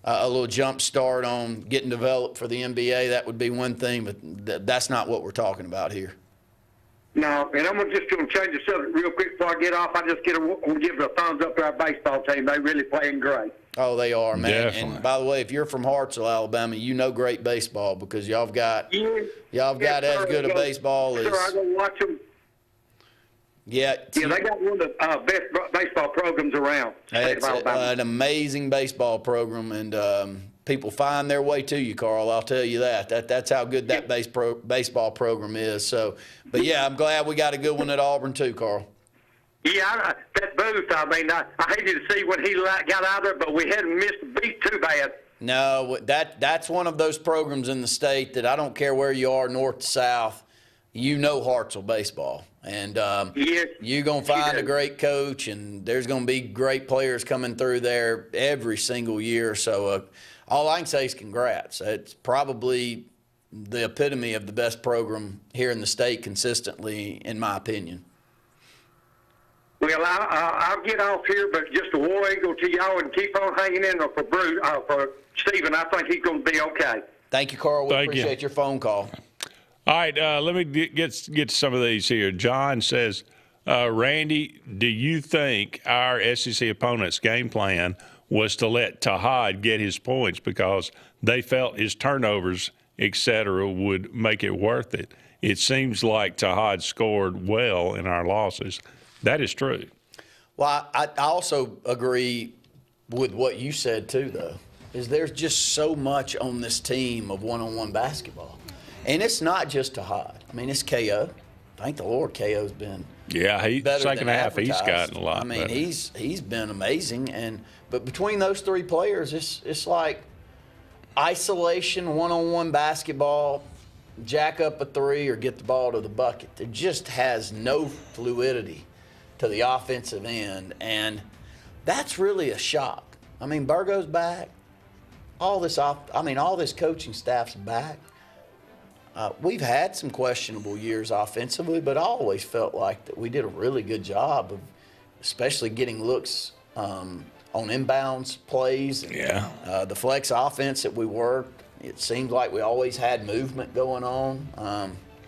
S3: a little jump start on getting developed for the NBA, that would be one thing, but that's not what we're talking about here.
S23: No, and I'm just going to change the subject real quick before I get off. I just want to give a thumbs up to our baseball team. They're really playing great.
S3: Oh, they are, man.
S2: Definitely.
S3: And by the way, if you're from Hartsville, Alabama, you know great baseball because y'all have got as good a baseball as.
S23: Sure, I go watch them.
S3: Yeah,
S23: they got one of the best baseball programs around.
S3: It's an amazing baseball program, and people find their way to you, Carl. I'll tell you that. That's how good that baseball program is. So, but yeah, I'm glad we got a good one at Auburn too, Carl.
S23: Yeah, that Booth. I mean, I hated to see when he got out there, but we hadn't missed a beat too bad.
S3: No, that's one of those programs in the state that I don't care where you are, north to south, you know Hartsville baseball. And you're going to find a great coach, and there's going to be great players coming through there every single year. So all I can say is congrats. It's probably the epitome of the best program here in the state consistently, in my opinion.
S23: Well, I'll get off here, but just a war eagle to y'all and keep on hanging in there for Bruce, for Stephen. I think he's going to be okay.
S3: Thank you, Carl. We appreciate your phone call.
S2: All right, let me get some of these here. John says, Randy, do you think our SEC opponent's game plan was to let Tahad get his points because they felt his turnovers, et cetera, would make it worth it? It seems like Tahad scored well in our losses. That is true.
S3: Well, I also agree with what you said, too, though, is there's just so much on this team of one-on-one basketball. And it's not just Tahad. I mean, it's KO. Thank the Lord KO's been better
S2: second
S3: than
S2: half, he's
S3: advertised.
S2: gotten a lot
S3: I mean,
S2: better.
S3: he's been amazing. But between those 3 players, it's like isolation, one-on-one basketball, jack up a 3 or get the ball to the bucket. It just has no fluidity to the offensive end, and that's really a shock. I mean, Burgo's back. All this coaching staff's back. We've had some questionable years offensively, but I always felt like that we did a really good job of especially getting looks on inbounds plays. And, the flex offense that we worked, it seemed like we always had movement going on.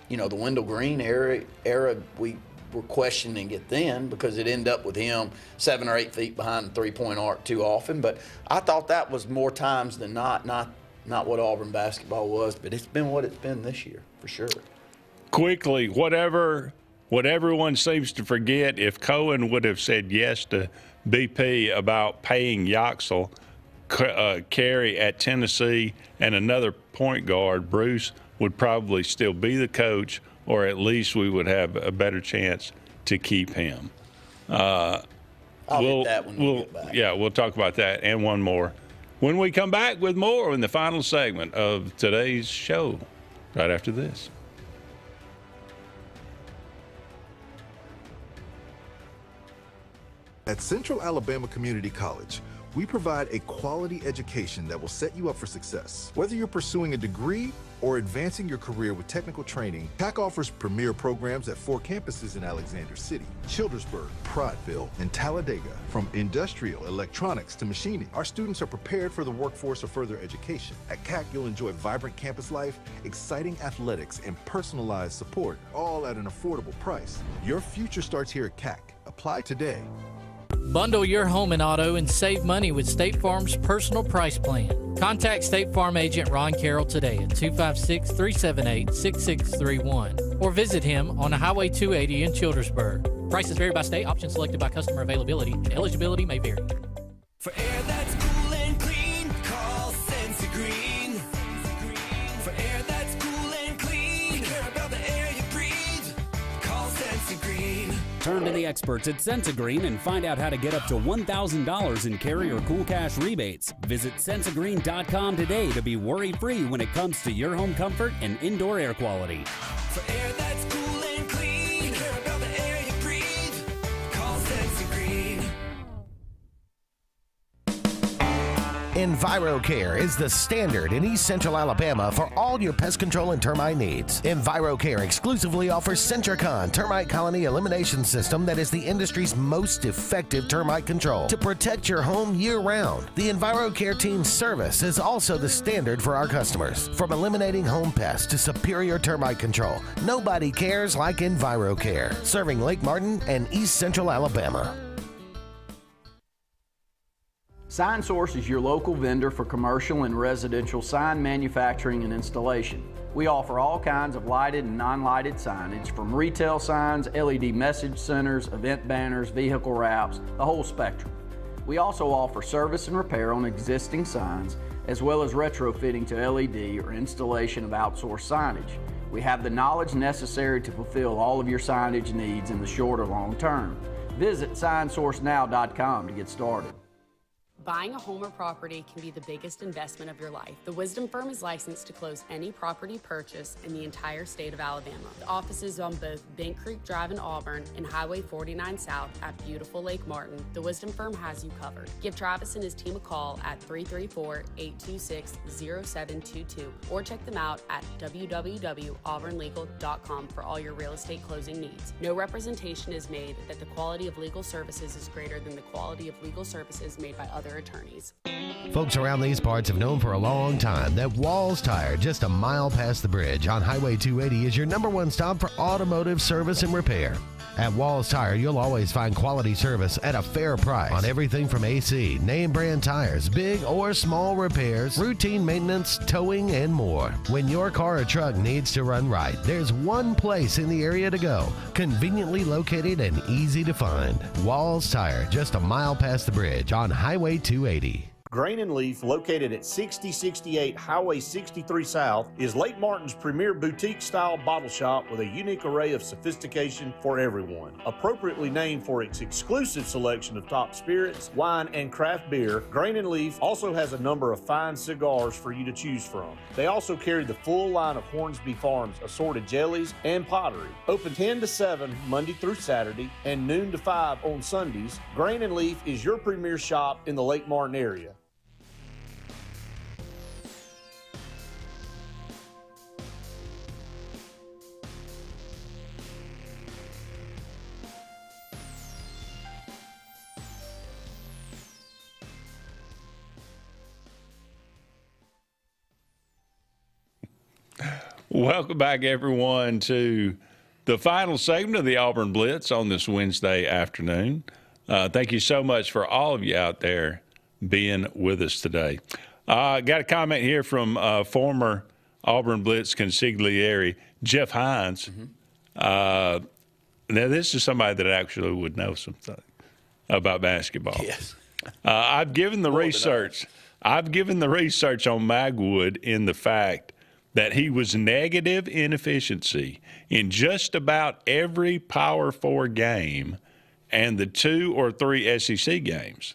S3: The Wendell Green era, we were questioning it then because it ended up with him 7 or 8 feet behind the three-point arc too often. But I thought that was more times than not what Auburn basketball was, but it's been what it's been this year for sure.
S2: Quickly, what everyone seems to forget, if Cohen would have said yes to BP about paying Yoxel, Carey at Tennessee, and another point guard, Bruce would probably still be the coach, or at least we would have a better chance to keep him.
S3: I'll get that when we get back.
S2: Yeah, we'll talk about that and one more when we come back with more in the final segment of today's show, right after this.
S4: At Central Alabama Community College, we provide a quality education that will set you up for success. Whether you're pursuing a degree or advancing your career with technical training, TAC offers premier programs at 4 campuses in Alexander City, Childersburg, Prattville, and Talladega. From industrial, electronics to machining, our students are prepared for the workforce or further education. At CAC, you'll enjoy vibrant campus life, exciting athletics, and personalized support, all at an affordable price. Your future starts here at CAC. Apply today.
S10: Bundle your home and auto and save money with State Farm's personal price plan. Contact State Farm agent Ron Carroll today at 256-378-6631 or visit him on Highway 280 in Childersburg. Prices vary by state. Options selected by customer availability. And eligibility may vary.
S5: For air that's cool and clean, call Senza Green. For air that's cool and clean, care about the air you breathe, call Senza Green.
S15: Turn to the experts at Sensagreen and find out how to get up to $1,000 in carry or cool cash rebates. Visit Sensagreen.com today to be worry-free when it comes to your home comfort and indoor air quality.
S5: For air that's cool and clean, care about the air you breathe. Call Sensagreen.
S6: EnviroCare is the standard in East Central Alabama for all your pest control and termite needs. EnviroCare exclusively offers Centricon termite colony elimination system that is the industry's most effective termite control to protect your home year-round. The EnviroCare team's service is also the standard for our customers. From eliminating home pests to superior termite control, nobody cares like EnviroCare. Serving Lake Martin and East Central Alabama.
S3: Sign Source is your local vendor for commercial and residential sign manufacturing and installation. We offer all kinds of lighted and non-lighted signage, from retail signs, LED message centers, event banners, vehicle wraps, the whole spectrum. We also offer service and repair on existing signs, as well as retrofitting to LED or installation of outsourced signage. We have the knowledge necessary to fulfill all of your signage needs in the short or long term. Visit signsourcenow.com to get started.
S11: Buying a home or property can be the biggest investment of your life. The Wisdom Firm is licensed to close any property purchase in the entire state of Alabama. The offices on both Bent Creek Drive in Auburn and Highway 49 South at beautiful Lake Martin. The Wisdom Firm has you covered. Give Travis and his team a call at 334-826-0722 or check them out at www.auburnlegal.com for all your real estate closing needs. No representation is made that the quality of legal services is greater than the quality of legal services made by other attorneys.
S6: Folks around these parts have known for a long time that Walls Tire, just a mile past the bridge on Highway 280, is your #1 stop for automotive service and repair. At Walls Tire, you'll always find quality service at a fair price on everything from AC, name brand tires, big or small repairs, routine maintenance, towing, and more. When your car or truck needs to run right, there's one place in the area to go, conveniently located and easy to find. Walls Tire, just a mile past the bridge on Highway 280.
S8: Grain and Leaf, located at 6068 Highway 63 South, is Lake Martin's premier boutique-style bottle shop with a unique array of sophistication for everyone. Appropriately named for its exclusive selection of top spirits, wine, and craft beer, Grain and Leaf also has a number of fine cigars for you to choose from. They also carry the full line of Hornsby Farms assorted jellies and pottery. Open 10 to 7 Monday through Saturday and noon to 5 on Sundays, Grain and Leaf is your premier shop in the Lake Martin area.
S2: Welcome back, everyone, to the final segment of the Auburn Blitz on this Wednesday afternoon. Thank you so much for all of you out there being with us today. Got a comment here from former Auburn Blitz consigliere Jeff Hines. Now, this is somebody that actually would know something about basketball.
S3: Yes.
S2: I've given the research. I've given the research on Magwood in the fact that he was negative in efficiency in just about every Power 4 game and the 2 or 3 SEC games.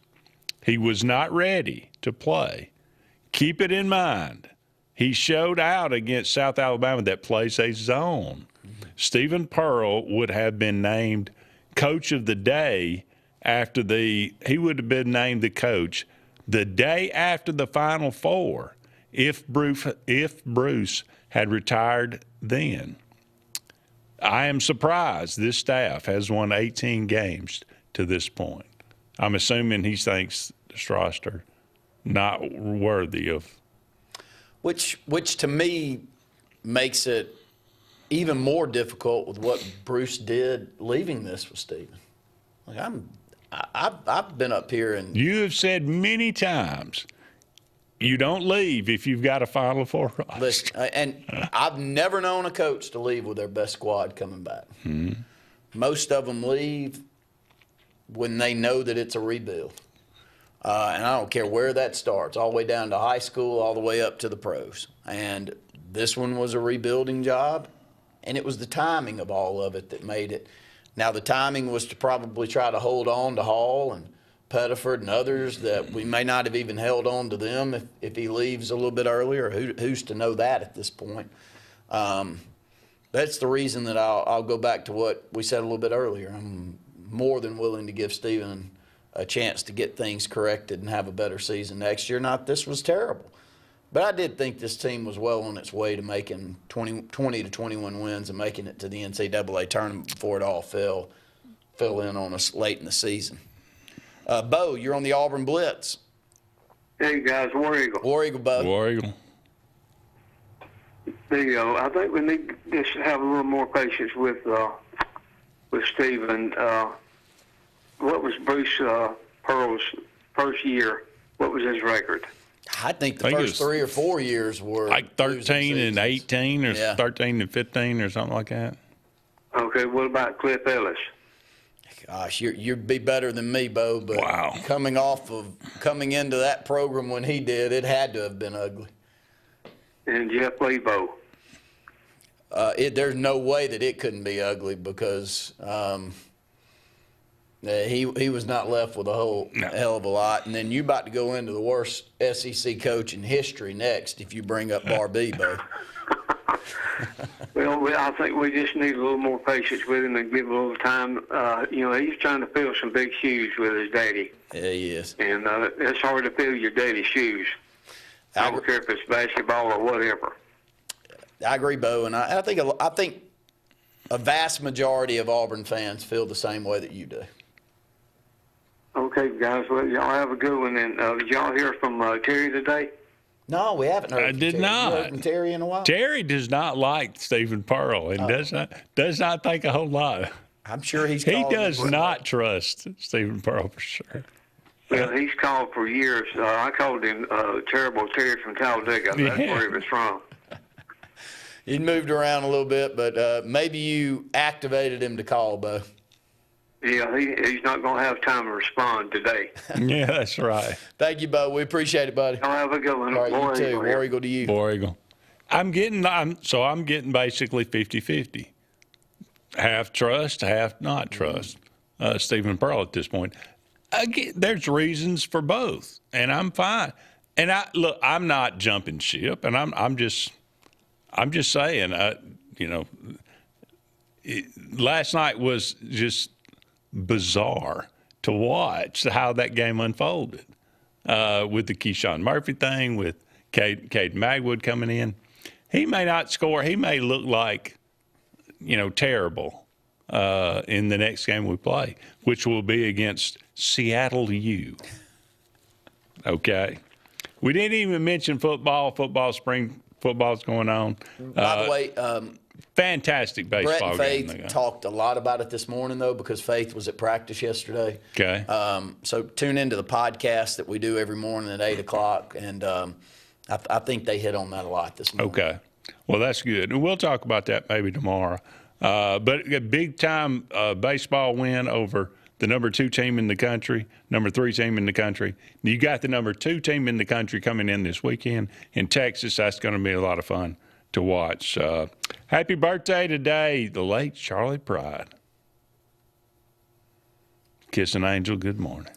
S2: He was not ready to play. Keep it in mind. He showed out against South Alabama that plays a zone. Stephen Pearl would have been named Coach of the Day he would have been named the coach the day after the Final Four if Bruce had retired then. I am surprised this staff has won 18 games to this point. I'm assuming he thinks this roster not worthy of.
S3: Which to me makes it even more difficult with what Bruce did leaving this with Stephen. Like I've been up here and
S2: you have said many times you don't leave if you've got a Final Four roster.
S3: Listen, and I've never known a coach to leave with their best squad coming back.
S2: Mm-hmm.
S3: Most of them leave when they know that it's a rebuild. And I don't care where that starts, all the way down to high school, all the way up to the pros. And this one was a rebuilding job, and it was the timing of all of it that made it Now, the timing was to probably try to hold on to Hall and Pettiford and others that we may not have even held on to them if he leaves a little bit earlier. Who's to know that at this point? That's the reason that I'll go back to what we said a little bit earlier. I'm more than willing to give Stephen a chance to get things corrected and have a better season next year. Not this was terrible. But I did think this team was well on its way to making 20 to 21 wins and making it to the NCAA tournament before it all fell in on us late in the season. Bo, you're on the Auburn Blitz.
S23: Hey, guys, War Eagle.
S3: War Eagle, Bo.
S2: War Eagle.
S23: I think we need to just have a little more patience with Stephen. What was Bruce Pearl's first year? What was his record?
S3: I think the first 3 or 4 years were
S2: like 13 and 18 or 13 and 15 or something like that.
S23: Okay, what about Cliff Ellis?
S3: Gosh, you'd be better than me, Bo. But coming into that program when he did, it had to have been ugly.
S23: And Jeff Lebo.
S3: There's no way that it couldn't be ugly because he was not left with a hell of a lot. And then you're about to go into the worst SEC coach in history next if you bring up Barbee, Bo.
S23: Well, I think we just need a little more patience with him and give him a little time. He's trying to fill some big shoes with his daddy.
S3: Yeah, he is.
S23: And it's hard to fill your daddy's shoes. I don't care if it's basketball or whatever.
S3: I agree, Bo, and I think a vast majority of Auburn fans feel the same way that you do.
S23: Okay, guys. Well, y'all have a good one. And did y'all hear from Terry today?
S3: No, we haven't heard.
S2: I did
S3: Terry.
S2: not.
S3: You heard from Terry in a while.
S2: Terry does not like Stephen Pearl and does not think a whole lot.
S3: I'm sure he
S2: does not trust Stephen Pearl for sure.
S23: Well, he's called for years. I called him Terrible Terry from Talladega. That's where he was from.
S3: He moved around a little bit, but maybe you activated him to call, Bo.
S23: Yeah, he's not going to have time to respond today.
S2: Yeah, that's right.
S3: Thank you, Bo. We appreciate it, buddy.
S23: I'll have a good one.
S3: All right,
S23: War
S3: you too.
S23: Eagle.
S3: War Eagle to you.
S2: War Eagle. I'm getting basically 50-50. Half trust, half not trust Stephen Pearl at this point. Again, there's reasons for both, and I'm fine. And I'm not jumping ship, and I'm just saying, last night was just bizarre to watch how that game unfolded with the Keyshawn Murphy thing, with Cade Magwood coming in. He may not score. He may look like, terrible in the next game we play, which will be against Seattle U. Okay. We didn't even mention football. Spring football's going on.
S3: By the way,
S2: fantastic baseball
S3: Brett and
S2: game.
S3: Faith talked a lot about it this morning, though, because Faith was at practice yesterday.
S2: Okay.
S3: So tune into the podcast that we do every morning at 8 o'clock, and I think they hit on that a lot this morning.
S2: Okay. Well, that's good. And we'll talk about that maybe tomorrow. But a big-time baseball win over the number 2 team in the country, number 3 team in the country. You got the number 2 team in the country coming in this weekend in Texas. That's going to be a lot of fun to watch. Happy birthday today, the late Charlie Pride. Kiss an angel, good morning.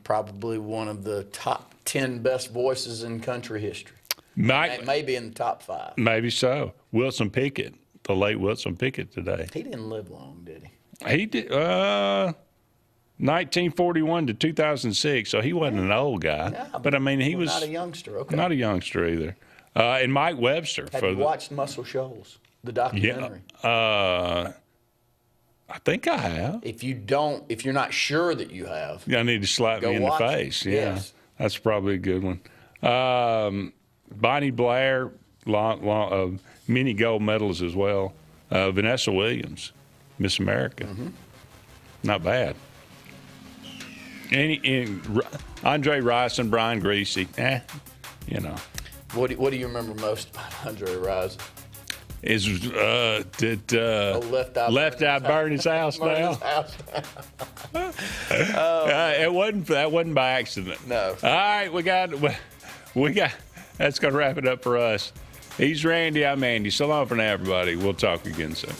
S3: Probably one of the top 10 best voices in country history. Maybe in the top 5.
S2: Maybe so. Wilson Pickett, the late Wilson Pickett today.
S3: He didn't live long, did he?
S2: He did. 1941 to 2006, so he wasn't an old guy.
S3: Yeah,
S2: but, I mean, he was
S3: not a youngster. Okay.
S2: Not a youngster either. And Mike Webster.
S3: Have you watched Muscle Shoals, the documentary?
S2: Yeah. I think I have.
S3: If you're not sure that you have,
S2: I need to slap me in the face.
S3: It.
S2: Yeah,
S3: Yes.
S2: That's probably a good one. Bonnie Blair, many gold medals as well. Vanessa Williams, Miss America.
S3: Mm-hmm.
S2: Not bad. Andre Rice and Brian Greasy.
S3: What do you remember most about Andre Rice?
S2: Left Eye Bernie's house now. That wasn't by accident.
S3: No.
S2: All right, we got. That's gonna wrap it up for us. He's Randy. I'm Andy. So long for now, everybody. We'll talk again soon.